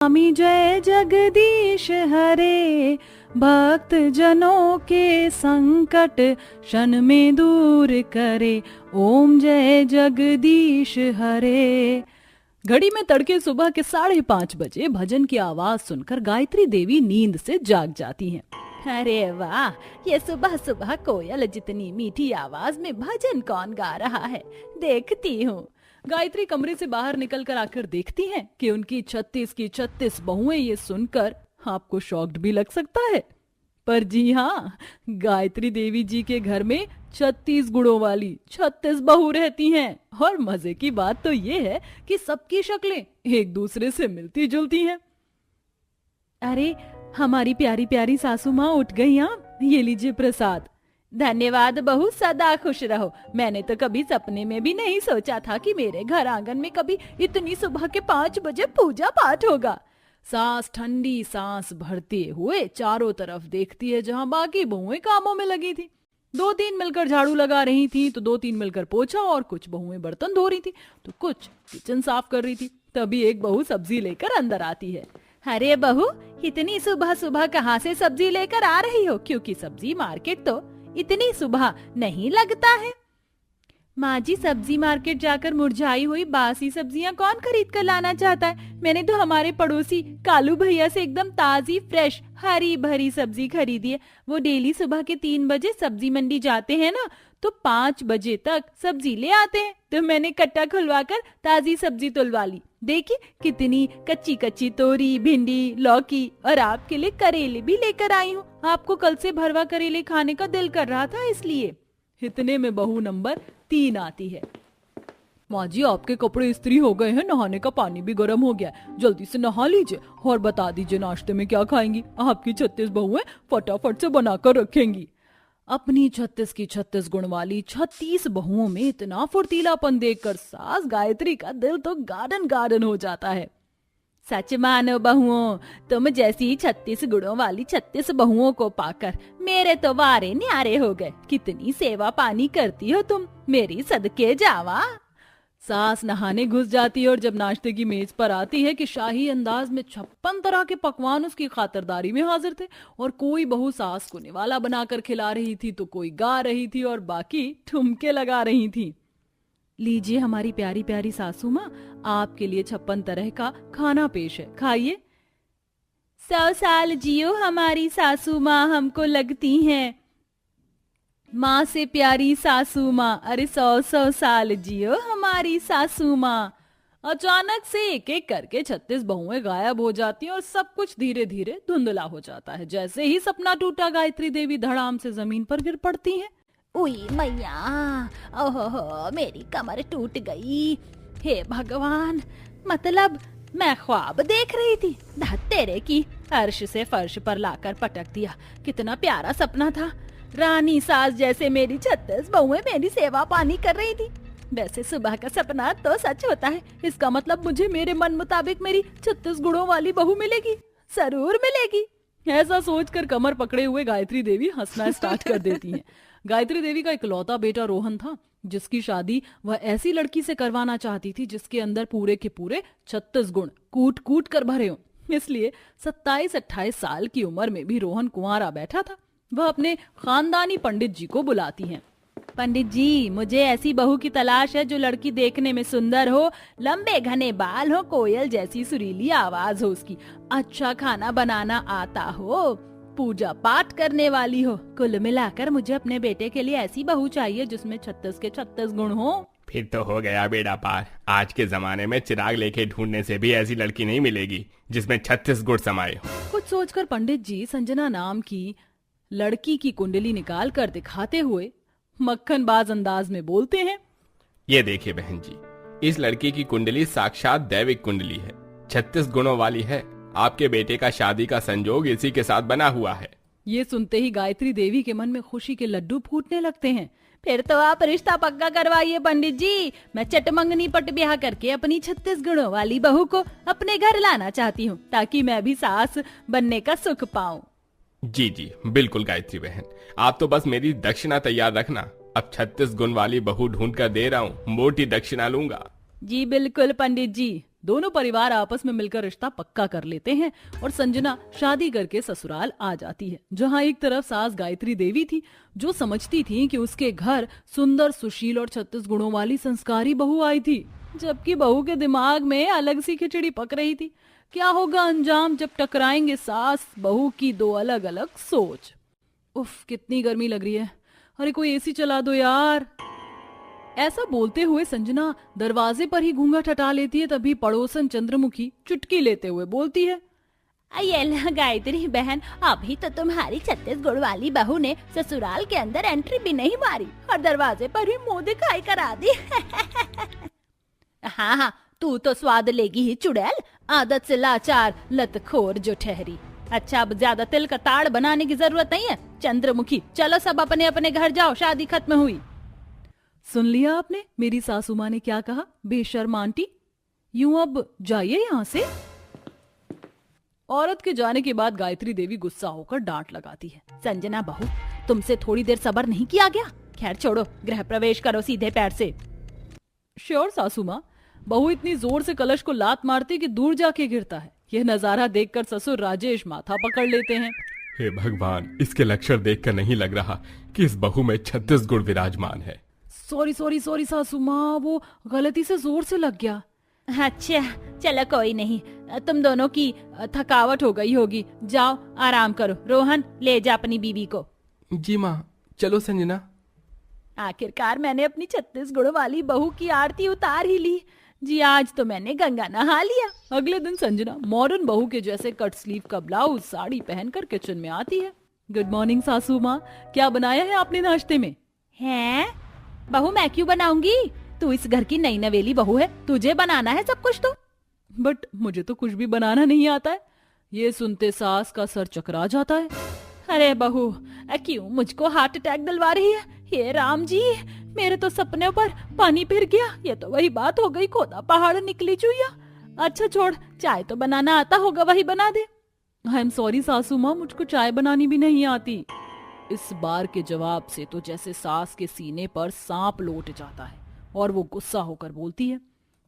स्वामी जय जगदीश हरे, भक्त जनों के संकट क्षण में दूर करे, ओम जय जगदीश हरे। घड़ी में तड़के सुबह के 5:30 बजे भजन की आवाज सुनकर गायत्री देवी नींद से जाग जाती हैं। अरे वाह, ये सुबह सुबह कोयल जितनी मीठी आवाज में भजन कौन गा रहा है, देखती हूँ। गायत्री कमरे से बाहर निकलकर आकर देखती हैं कि उनकी 36 की 36 बहुएं। ये सुनकर आपको शॉक्ड भी लग सकता है, पर जी हाँ, गायत्री देवी जी के घर में 36 गुणों वाली 36 बहू रहती हैं। और मजे की बात तो ये है कि सबकी शक्लें एक दूसरे से मिलती जुलती हैं। अरे, हमारी प्यारी प्यारी सासू माँ उठ गई। आप ये लीजिए प्रसाद। धन्यवाद बहू, सदा खुश रहो। मैंने तो कभी सपने में भी नहीं सोचा था कि मेरे घर आंगन में कभी इतनी सुबह के 5 बजे पूजा पाठ होगा। सास ठंडी सांस भरते हुए चारों तरफ देखती है, जहाँ बाकी बहुएं कामों में लगी थी। 2-3 मिलकर झाड़ू लगा रही थी, तो 2-3 मिलकर पोछा, और कुछ बहुएं बर्तन धो रही थी, तो कुछ किचन साफ कर रही थी। तभी एक बहू सब्जी लेकर अंदर आती है। अरे बहू, इतनी सुबह सुबह कहाँ से सब्जी लेकर आ रही हो? क्योंकि सब्जी मार्केट तो इतनी सुबह नहीं लगता है। माँ जी, सब्जी मार्केट जाकर मुरझाई हुई बासी सब्जियां कौन खरीद कर लाना चाहता है? मैंने तो हमारे पड़ोसी कालू भैया से एकदम ताजी फ्रेश हरी भरी सब्जी खरीदी है। वो डेली सुबह के 3 बजे सब्जी मंडी जाते हैं ना, तो 5 बजे तक सब्जी ले आते हैं। तो मैंने कट्टा खुलवा कर ताजी सब्जी तुलवा ली। देखिए कितनी कच्ची कच्ची तोरी, भिंडी, लौकी, और आपके लिए करेले भी लेकर आई हूँ। आपको कल से भरवा करेले खाने का दिल कर रहा था, इसलिए। इतने में बहू नंबर 3 आती है। माँ जी, आपके कपड़े इस्त्री हो गए हैं, नहाने का पानी भी गर्म हो गया, जल्दी से नहा लीजिए और बता दीजिए नाश्ते में क्या खाएंगी। आपकी 36 बहुएं फटाफट से बनाकर रखेंगी। अपनी 36 की 36 गुण वाली 36 बहुओं में इतना फुर्तीलापन देखकर सास गायत्री का दिल तो गार्डन गार्डन हो जाता है। सच मानो बहुओं, तुम जैसी 36 गुणों वाली 36 बहुओं को पाकर मेरे तो वारे न्यारे हो गए। कितनी सेवा पानी करती हो तुम, मेरी सदके जावा। सास नहाने घुस जाती है, और जब नाश्ते की मेज पर आती है कि शाही अंदाज में 56 तरह के पकवान उसकी खातिरदारी में हाजिर थे, और कोई बहू सास को निवाला बनाकर खिला रही थी, तो कोई गा रही थी, और बाकी ठुमके लगा रही थी। लीजिए हमारी प्यारी प्यारी सासू माँ, आपके लिए 56 तरह का खाना पेश है, खाइए। 100 साल जियो हमारी सासू माँ हमको लगती हैं। माँ से प्यारी सासू माँ, अरे 100 साल जियो हमारी सासू माँ। अचानक से एक एक करके 36 बहुएं गायब हो जाती हैं, और सब कुछ धीरे धीरे धुंधला हो जाता है। जैसे ही सपना टूटा, गायत्री देवी धड़ाम से जमीन पर गिर पड़ती हैं। उई मैया, ओहो, मेरी कमर टूट गई। हे भगवान, मतलब मैं ख्वाब देख रही थी? धत तेरे की, अर्श से फर्श पर लाकर पटक दिया। कितना प्यारा सपना था। रानी सास जैसे मेरी 36 बहुएं मेरी सेवा पानी कर रही थी। वैसे सुबह का सपना तो सच होता है। इसका मतलब मुझे मेरे मन मुताबिक मेरी 36 गुणों वाली बहू मिलेगी, जरूर मिलेगी। ऐसा सोचकर कमर पकड़े हुए गायत्री देवी हंसना स्टार्ट कर देती हैं। गायत्री देवी का इकलौता बेटा रोहन था, जिसकी शादी वह ऐसी लड़की से करवाना चाहती थी जिसके अंदर पूरे के पूरे 36 गुण कूट कूट कर भरे हों। इसलिए 27-28 साल की उम्र में भी रोहन कुंवारा बैठा था। वह अपने खानदानी पंडित जी को बुलाती हैं। पंडित जी, मुझे ऐसी बहू की तलाश है जो लड़की देखने में सुंदर हो, लंबे घने बाल हो, कोयल जैसी सुरीली आवाज हो उसकी, अच्छा खाना बनाना आता हो, पूजा पाठ करने वाली हो। कुल मिलाकर मुझे अपने बेटे के लिए ऐसी बहू चाहिए जिसमें 36 के 36 गुण हो। फिर तो हो गया बेड़ा पार। आज के जमाने में चिराग लेके ढूंढने से भी ऐसी लड़की नहीं मिलेगी जिसमें 36 गुण समाये हो। कुछ सोचकर पंडित जी संजना नाम की लड़की की कुंडली निकाल कर दिखाते हुए मक्खनबाज अंदाज में बोलते हैं। ये देखिए बहन जी, इस लड़की की कुंडली साक्षात दैविक कुंडली है, 36 गुणों वाली है। आपके बेटे का शादी का संजोग इसी के साथ बना हुआ है। ये सुनते ही गायत्री देवी के मन में खुशी के लड्डू फूटने लगते हैं। फिर तो आप रिश्ता पक्का करवाइए पंडित जी। मैं चटमंगनी पट ब्याह करके अपनी 36 गुणों वाली बहू को अपने घर लाना चाहती हूँ, ताकि मैं भी सास बनने का सुख पाऊं। जी जी बिल्कुल गायत्री बहन, आप तो बस मेरी दक्षिणा तैयार रखना। अब 36 गुण वाली बहू ढूंढ कर दे रहा हूँ, मोटी दक्षिणा लूंगा। जी बिल्कुल पंडित जी, दोनों परिवार आपस में मिलकर रिश्ता पक्का कर लेते हैं और संजना शादी करके ससुराल आ जाती है, जहाँ एक तरफ सास गायत्री देवी थी जो समझती थी कि उसके घर सुंदर, सुशील और 36 गुणों वाली संस्कारी बहू आई थी, जबकि बहू के दिमाग में अलग सी खिचड़ी पक रही थी। क्या होगा अंजाम जब टकराएंगे सास बहू की दो अलग अलग सोच। उफ, कितनी गर्मी लग रही है, अरे कोई एसी चला दो यार। ऐसा बोलते हुए संजना दरवाजे पर ही घूंघट हटा लेती है, तभी पड़ोसन चंद्रमुखी चुटकी लेते हुए बोलती है, ये गायत्री बहन, अभी तो तुम्हारी 36 गुण वाली बहू ने ससुराल के अंदर एंट्री भी नहीं मारी और दरवाजे पर ही मुंह दिखाई करा दी। हाँ हाँ, तू तो स्वाद लेगी ही चुड़ैल, आदत से लाचार लतखोर जो ठहरी। अच्छा, अब ज्यादा तिल का ताड़ बनाने की जरूरत नहीं है। चंद्रमुखी, चलो सब अपने अपने घर जाओ, शादी खत्म हुई। सुन लिया आपने मेरी सासू माँ ने क्या कहा, बेशर्म आंटी, यूं अब जाइए यहाँ से। औरत के जाने के बाद गायत्री देवी गुस्सा होकर डांट लगाती है, संजना बहू, तुमसे थोड़ी देर सब्र नहीं किया गया? खैर छोड़ो, गृह प्रवेश करो सीधे पैर से। श्योर सासू माँ। बहू इतनी जोर से कलश को लात मारती कि दूर जाके गिरता है। यह नजारा देखकर ससुर राजेश माथा पकड़ लेते हैं। हे भगवान, इसके लक्षण देखकर नहीं लग रहा कि इस बहू में 36 गुण विराजमान है। सॉरी सॉरी सॉरी सासू माँ, वो गलती से जोर से लग गया। अच्छा चलो कोई नहीं, तुम दोनों की थकावट हो गई होगी, जाओ आराम करो। रोहन, ले जा अपनी बीवी को। जी माँ। चलो संजना। आखिरकार मैंने अपनी 36 गुण वाली बहू की आरती उतार ही ली जी। आज तो मैंने गंगा नहा लिया। अगले दिन संजना मॉडर्न बहू के जैसे कट स्लीव का ब्लाउज साड़ी पहनकर किचन में आती है। गुड मॉर्निंग सासू माँ, क्या बनाया है आपने नाश्ते में? हैं बहू, मैं क्यों बनाऊंगी? तू इस घर की नई नवेली बहू है, तुझे बनाना है सब कुछ। तो बट मुझे तो कुछ भी बनाना नहीं आता है। ये सुनते सास का सर चकरा जाता है। अरे बहू, क्यों मुझको हार्ट अटैक दिलवा रही है? हे राम जी, मेरे तो सपने पर पानी फिर गया। ये तो वही बात हो गई, खोदा पहाड़ निकली चुईया। अच्छा छोड़, चाय तो बनाना आता होगा, वही बना दे। आई एम सॉरी सासू माँ, मुझको चाय बनानी भी नहीं आती। इस बार के जवाब से तो जैसे सास के सीने पर सांप लौट जाता है और वो गुस्सा होकर बोलती है,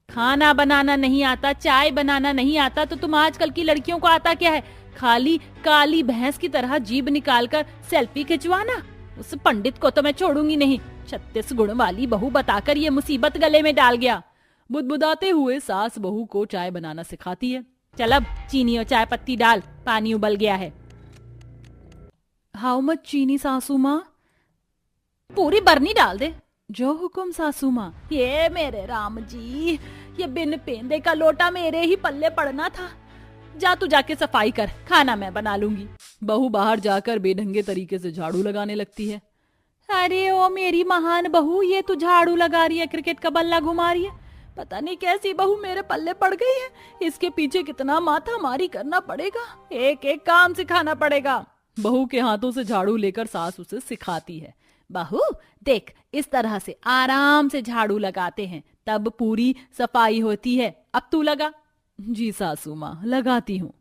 खाना बनाना नहीं आता, चाय बनाना नहीं आता, तो तुम आजकल की लड़कियों को आता क्या है? खाली काली भैंस की तरह जीभ निकालकर सेल्फी खिंचवाना। उस पंडित को तो मैं छोड़ूंगी नहीं। 36 गुण वाली बहू बताकर ये मुसीबत गले में डाल गया। बुदबुदाते हुए सास बहू को चाय बनाना सिखाती है। चल अब चीनी और चाय पत्ती डाल, पानी उबल गया है। हाउ मच चीनी सासू माँ? पूरी बरनी डाल दे। जो हुक्म सासू माँ। ये मेरे राम जी, ये बिन पेंदे का लोटा मेरे ही पल्ले पड़ना था। जा तू जाके सफाई कर, खाना मैं बना लूंगी। बहू बाहर जाकर बेढंगे तरीके से झाड़ू लगाने लगती है। अरे ओ मेरी महान बहू, ये तू झाड़ू लगा रही है, क्रिकेट का बल्ला घुमा रही है। पता नहीं कैसी बहू मेरे पल्ले पड़ गई है। इसके पीछे कितना माथा मारी करना पड़ेगा, एक एक काम सिखाना पड़ेगा। बहू के हाथों से झाड़ू लेकर सास उसे सिखाती है। बहू देख, इस तरह से आराम से झाड़ू लगाते हैं, तब पूरी सफाई होती है। अब तू लगा। जी सासू माँ, लगाती हूँ।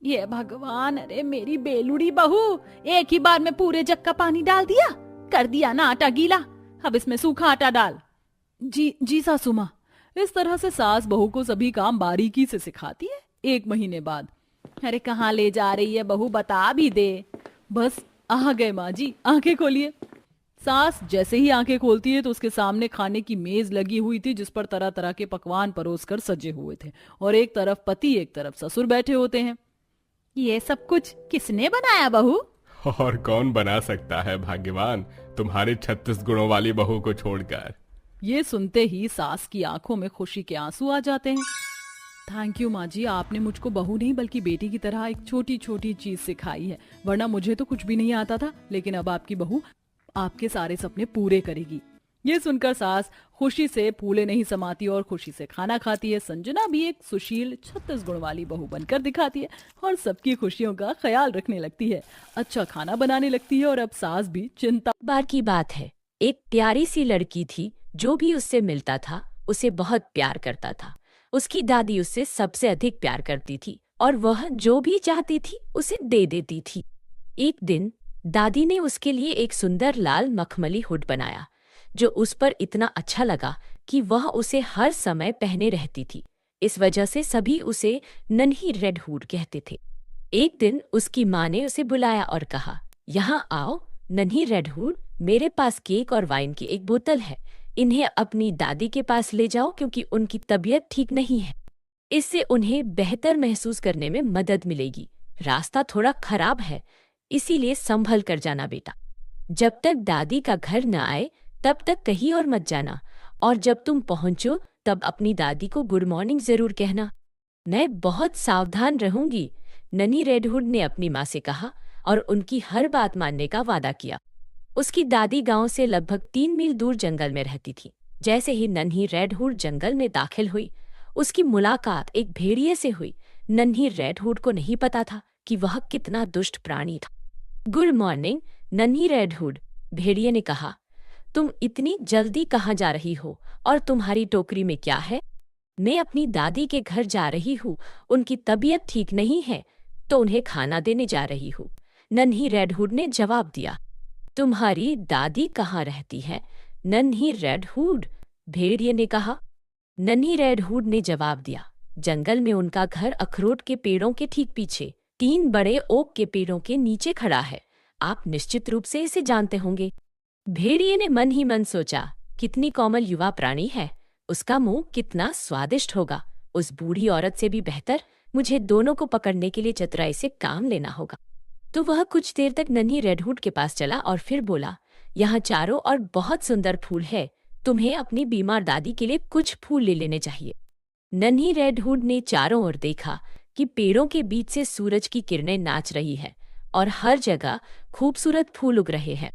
ये भगवान, अरे मेरी बेलुड़ी बहू, एक ही बार में पूरे जग का पानी डाल दिया। कर दिया ना आटा गीला, अब इसमें सूखा आटा डाल। जी सासू माँ। इस तरह से सास बहू को सभी काम बारीकी से सिखाती है। 1 महीने बाद। अरे कहाँ ले जा रही है बहू, बता भी दे। बस आ गए माँ जी, आंखें खोलिए। सास जैसे ही आंखें खोलती है तो उसके सामने खाने की मेज लगी हुई थी, जिस पर तरह तरह के पकवान परोसकर सजे हुए थे और एक तरफ पति एक तरफ ससुर बैठे होते हैं। ये सब कुछ किसने बनाया बहू? और कौन बना सकता है भाग्यवान, तुम्हारे 36 गुणों वाली बहू को छोड़कर। ये सुनते ही सास की आंखों में खुशी के आंसू आ जाते हैं। थैंक यू माँ जी, आपने मुझको बहू नहीं बल्कि बेटी की तरह एक छोटी छोटी चीज सिखाई है, वरना मुझे तो कुछ भी नहीं आता था, लेकिन अब आपकी बहू आपके सारे सपने पूरे करेगी। ये सुनकर सास खुशी से फूले नहीं समाती और खुशी से खाना खाती है। संजना भी एक सुशील 36 गुण वाली बहू बनकर दिखाती है और सबकी खुशियों का ख्याल रखने लगती है, अच्छा खाना बनाने लगती है और अब सास भी चिंता। बार की बात है, एक प्यारी सी लड़की थी, जो भी उससे मिलता था उसे बहुत प्यार करता था। उसकी दादी उससे सबसे अधिक प्यार करती थी और वह जो भी चाहती थी उसे दे देती थी। एक दिन दादी ने उसके लिए एक सुंदर लाल मखमली हुड बनाया, जो उस पर इतना अच्छा लगा कि वह उसे हर समय पहने रहती थी। इस वजह से सभी उसे नन्ही रेड हुड कहते थे। एक दिन उसकी माँ ने उसे बुलाया और कहा, यहाँ आओ नन्ही रेड हुड, मेरे पास केक और वाइन की एक बोतल है। इन्हें अपनी दादी के पास ले जाओ क्योंकि उनकी तबीयत ठीक नहीं है। इससे उन्हें बेहतर महसूस करने में मदद मिलेगी। रास्ता थोड़ा खराब है, इसीलिए संभल कर जाना बेटा। जब तक दादी का घर न आए तब तक कहीं और मत जाना, और जब तुम पहुंचो तब अपनी दादी को गुड मॉर्निंग जरूर कहना। मैं बहुत सावधान रहूंगी, नन्ही रेडहुड ने अपनी माँ से कहा और उनकी हर बात मानने का वादा किया। उसकी दादी गांव से लगभग 3 मील दूर जंगल में रहती थी। जैसे ही नन्ही रेडहुड जंगल में दाखिल हुई, उसकी मुलाकात एक भेड़िए से हुई। नन्ही रेडहुड को नहीं पता था कि वह कितना दुष्ट प्राणी था। गुड मॉर्निंग नन्ही रेडहुड, भेड़िए ने कहा। तुम इतनी जल्दी कहाँ जा रही हो और तुम्हारी टोकरी में क्या है? मैं अपनी दादी के घर जा रही हूँ, उनकी तबीयत ठीक नहीं है तो उन्हें खाना देने जा रही हूँ, नन्ही रेडहुड ने जवाब दिया। तुम्हारी दादी कहाँ रहती है नन्ही रेडहुड? भेड़िए ने कहा। नन्ही रेडहुड ने जवाब दिया, जंगल में उनका घर अखरोट के पेड़ों के ठीक पीछे 3 बड़े ओक के पेड़ों के नीचे खड़ा है। आप निश्चित रूप से इसे जानते होंगे। भेड़िए ने मन ही मन सोचा, कितनी कोमल युवा प्राणी है, उसका मुंह कितना स्वादिष्ट होगा। उस बूढ़ी औरत से भी बेहतर मुझे दोनों को पकड़ने के लिए चतुराई से काम लेना होगा। तो वह कुछ देर तक नन्ही रेडहुड के पास चला और फिर बोला, यहाँ चारों और बहुत सुंदर फूल है, तुम्हें अपनी बीमार दादी के लिए कुछ फूल ले लेने चाहिए। नन्ही रेडहुड ने चारों ओर देखा कि पेड़ों के बीच से सूरज की किरणें नाच रही है और हर जगह खूबसूरत फूल उग रहे हैं।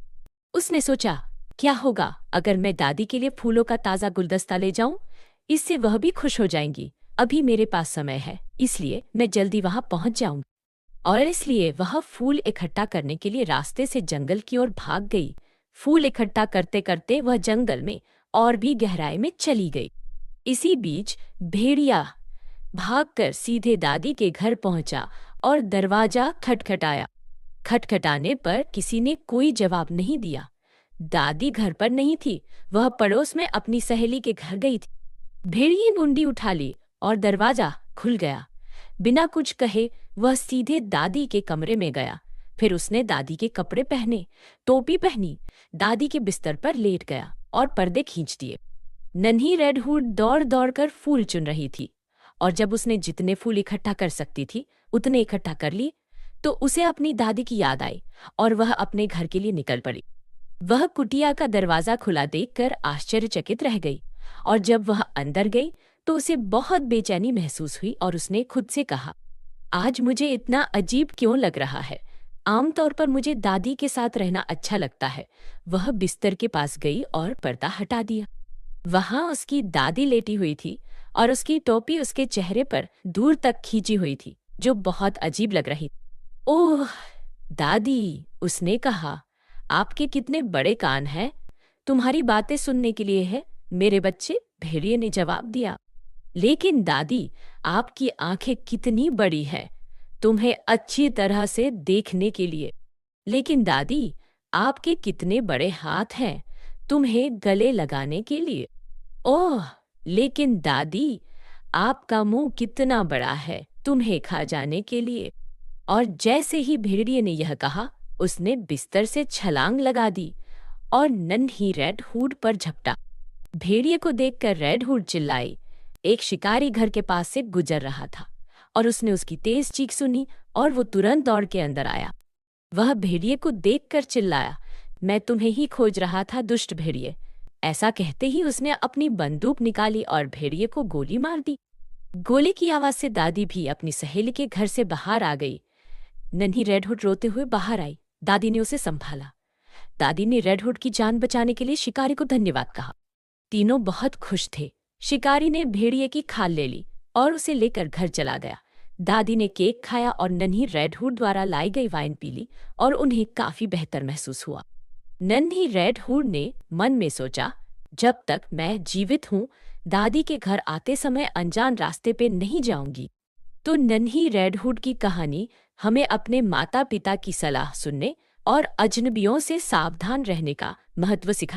उसने सोचा, क्या होगा अगर मैं दादी के लिए फूलों का ताज़ा गुलदस्ता ले जाऊं? इससे वह भी खुश हो जाएंगी। अभी मेरे पास समय है, इसलिए मैं जल्दी वहां पहुंच जाऊंगी। और इसलिए वह फूल इकट्ठा करने के लिए रास्ते से जंगल की ओर भाग गई। फूल इकट्ठा करते करते वह जंगल में और भी गहराई में चली गई। इसी बीच भेड़िया भागकर सीधे दादी के घर पहुंचा और दरवाजा खटखटाया। खटखटाने पर किसी ने कोई जवाब नहीं दिया। दादी घर पर नहीं थी, वह पड़ोस में अपनी सहेली के घर गई थी। भेड़िए मुंडी उठा ली और दरवाजा खुल गया। बिना कुछ कहे वह सीधे दादी के कमरे में गया। फिर उसने दादी के कपड़े पहने, टोपी पहनी, दादी के बिस्तर पर लेट गया और पर्दे खींच दिए। नन्ही रेडहुड दौड़ दौड़ कर फूल चुन रही थी और जब उसने जितने फूल इकट्ठा कर सकती थी उतने इकट्ठा कर लिए तो उसे अपनी दादी की याद आई और वह अपने घर के लिए निकल पड़ी। वह कुटिया का दरवाजा खुला देखकर आश्चर्यचकित रह गई और जब वह अंदर गई तो उसे बहुत बेचैनी महसूस हुई और उसने खुद से कहा, आज मुझे इतना अजीब क्यों लग रहा है? आमतौर पर मुझे दादी के साथ रहना अच्छा लगता है। वह बिस्तर के पास गई और पर्दा हटा दिया। वहां उसकी दादी लेटी हुई थी और उसकी टोपी उसके चेहरे पर दूर तक खींची हुई थी, जो बहुत अजीब लग रही थी। ओह दादी, उसने कहा, आपके कितने बड़े कान हैं, तुम्हारी बातें सुनने के लिए है मेरे बच्चे, भेड़िए ने जवाब दिया। लेकिन दादी, आपकी आंखें कितनी बड़ी हैं, तुम्हें अच्छी तरह से देखने के लिए। लेकिन दादी, आपके कितने बड़े हाथ हैं, तुम्हें गले लगाने के लिए। ओह, लेकिन दादी, आपका मुंह कितना बड़ा है, तुम्हें खा जाने के लिए। और जैसे ही भेड़िए ने यह कहा, उसने बिस्तर से छलांग लगा दी और नन्ही रेडहुड पर झपटा। भेड़िए को देखकर रेडहुड चिल्लाई। एक शिकारी घर के पास से गुजर रहा था और उसने उसकी तेज चीख सुनी और वो तुरंत दौड़ के अंदर आया। वह भेड़िए को देखकर चिल्लाया, मैं तुम्हें ही खोज रहा था दुष्ट भेड़िए। ऐसा कहते ही उसने अपनी बंदूक निकाली और भेड़िए को गोली मार दी। गोली की आवाज से दादी भी अपनी सहेली के घर से बाहर आ गई। नन्ही रेडहुड रोते हुए बाहर आई। दादी ने उसे संभाला। दादी ने रेडहुड की जान बचाने के लिए शिकारी को धन्यवाद कहा। तीनों बहुत खुश थे। शिकारी ने भेड़िए की खाल ले ली और उसे लेकर घर चला गया। दादी ने केक खाया और नन्ही रेडहुड द्वारा लाई गई वाइन पी ली और उन्हें काफी बेहतर महसूस हुआ। नन्ही रेडहुड ने मन में सोचा, जब तक मैं जीवित हूँ दादी के घर आते समय अनजान रास्ते पे नहीं जाऊंगी। तो नन्ही रेडहुड की कहानी हमें अपने माता पिता की सलाह सुनने और अजनबियों से सावधान रहने का महत्व सिखा